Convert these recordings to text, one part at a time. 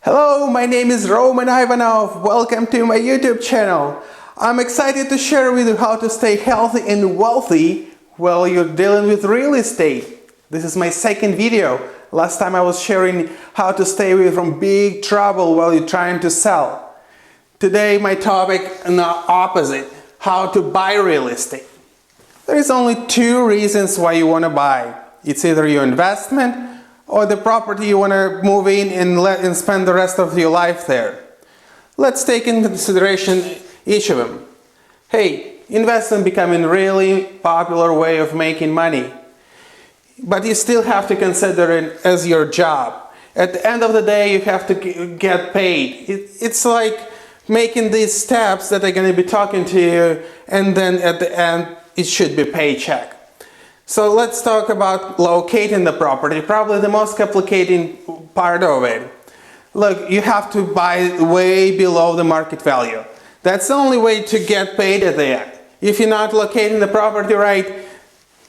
Hello, my name is Roman Ivanov. Welcome to my YouTube channel. I'm excited to share with you how to stay healthy and wealthy while you're dealing with real estate. This is my second video. Last time I was sharing how to stay away from big trouble while you're trying to sell. Today my topic is the opposite, how to buy real estate. There is only two reasons why you want to buy. It's either your investment or the property you want to move in and spend the rest of your life there. Let's take into consideration each of them. Hey, investment becoming a really popular way of making money, but you still have to consider it as your job. At the end of the day, you have to get paid. It's like making these steps that are going to be talking to you, and then at the end, it should be paycheck. So let's talk about locating the property, probably the most complicated part of it. Look, you have to buy way below the market value. That's the only way to get paid at the end. If you're not locating the property right,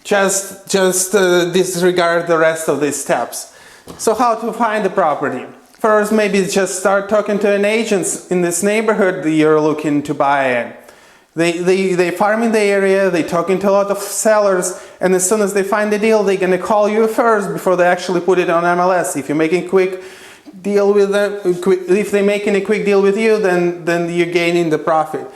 just disregard the rest of these steps. So how to find the property? First, maybe just start talking to an agent in this neighborhood that you're looking to buy in. They farm in the area, they talking to a lot of sellers, and as soon as they find a deal, they're gonna call you first before they actually put it on MLS. If you're making quick deal with them, if they're making a quick deal with you, then you're gaining the profit.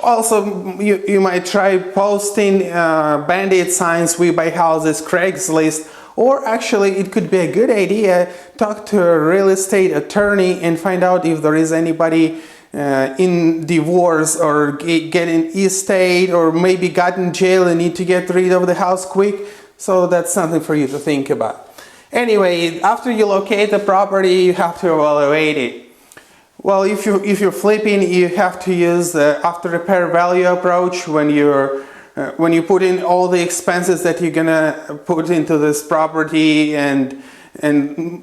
Also, you might try posting Band-Aid signs, we buy houses, Craigslist, or actually it could be a good idea, talk to a real estate attorney and find out if there is anybody in divorce or getting estate, or maybe got in jail and need to get rid of the house quick. So that's something for you to think about. Anyway, after you locate the property, you have to evaluate it. Well, if you're flipping, you have to use the after repair value approach when you put in all the expenses that you're gonna put into this property and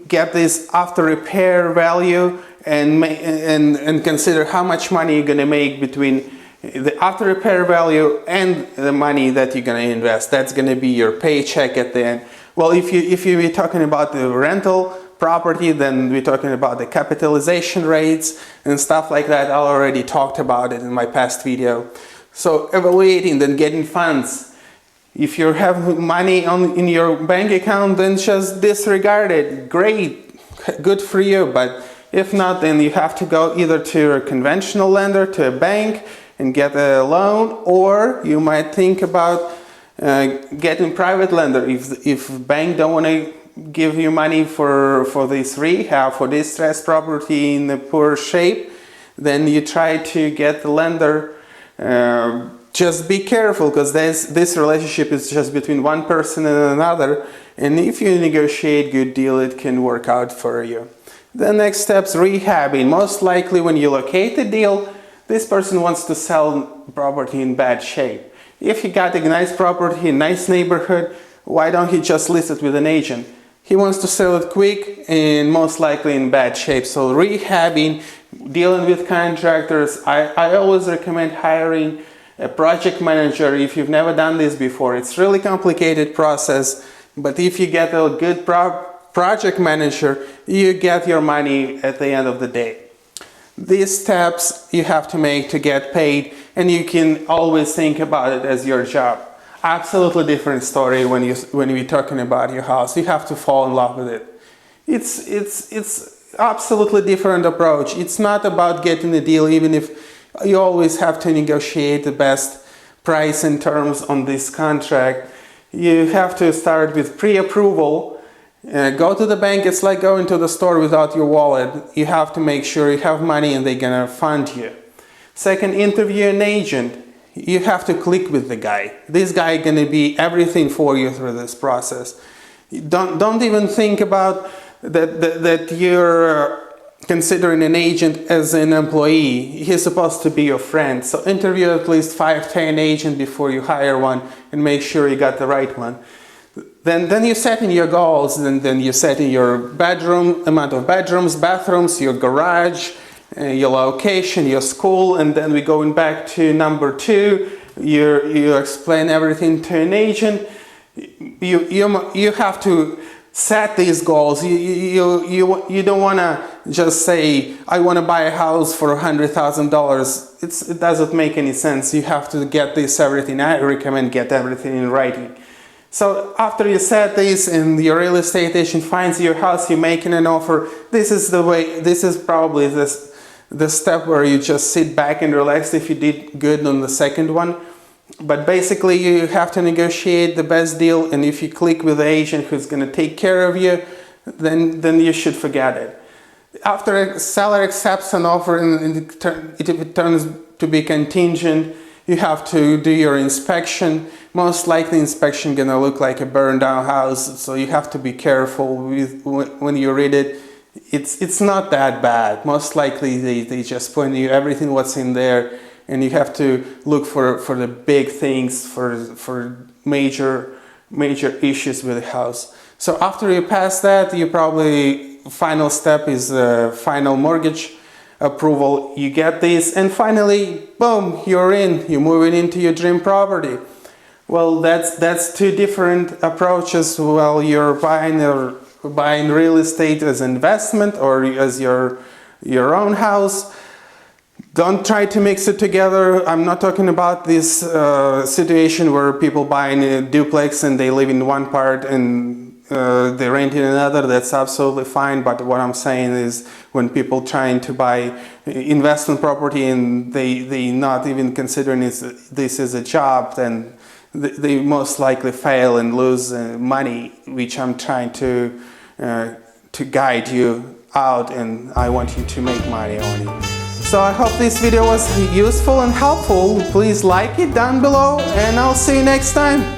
get this after repair value and consider how much money you're going to make between the after repair value and the money that you're going to invest. That's going to be your paycheck at the end. Well, if you're talking about the rental property, then we're talking about the capitalization rates and stuff like that. I already talked about it in my past video. So evaluating, then getting funds. If you have money in your bank account, then just disregard it. Great, good for you. But if not, then you have to go either to a conventional lender, to a bank, and get a loan, or you might think about getting private lender. If bank don't want to give you money for this rehab, for this stressed property in a poor shape, then you try to get the lender. Just be careful, because this relationship is just between one person and another, and if you negotiate good deal, it can work out for you. The next step's rehabbing. Most likely when you locate the deal, this person wants to sell property in bad shape. If he got a nice property, a nice neighborhood, why don't he just list it with an agent? He wants to sell it quick and most likely in bad shape. So rehabbing, dealing with contractors, I always recommend hiring a project manager if you've never done this before. It's really complicated process, but if you get a good project manager, you get your money at the end of the day. These steps you have to make to get paid, and you can always think about it as your job. Absolutely different story when you're talking about your house. You have to fall in love with it. It's absolutely different approach. It's not about getting a deal, even if you always have to negotiate the best price and terms on this contract. You have to start with pre-approval. Go to the bank. It's like going to the store without your wallet. You have to make sure you have money and they're gonna fund you. Second, interview an agent. You have to click with the guy. This guy is gonna be everything for you through this process. Don't even think about that you're considering an agent as an employee. He's supposed to be your friend. So interview at least 5-10 agents before you hire one and make sure you got the right one. Then you set in your goals, and then you set in your bedroom, amount of bedrooms, bathrooms, your garage, your location, your school, and then we're going back to number 2. You explain everything to an agent. You have to set these goals. You don't want to just say, I want to buy a house for $100,000. It doesn't make any sense. You have to get this everything. I recommend get everything in writing. So after you set this and your real estate agent finds your house, you're making an offer. This is the way, this is probably the step where you just sit back and relax if you did good on the second one. But basically you have to negotiate the best deal, and if you click with the agent who's going to take care of you, then you should forget it. After a seller accepts an offer and it turns to be contingent, you have to do your inspection. Most likely inspection gonna look like a burned down house, so you have to be careful with when you read it. It's not that bad. Most likely they just point you everything what's in there, and you have to look for the big things, for major issues with the house. So after you pass that, you probably final step is final mortgage approval. You get this, and finally, boom, you're moving into your dream property. Well, that's two different approaches. Well, you're buying real estate as investment or as your own house. Don't try to mix it together. I'm not talking about this situation where people buy a duplex and they live in one part and they rent in another. That's absolutely fine. But what I'm saying is, when people trying to buy investment property and they not even considering this as a job, then they most likely fail and lose money, which I'm trying to guide you out, and I want you to make money on it. So I hope this video was useful and helpful. Please like it down below, and I'll see you next time.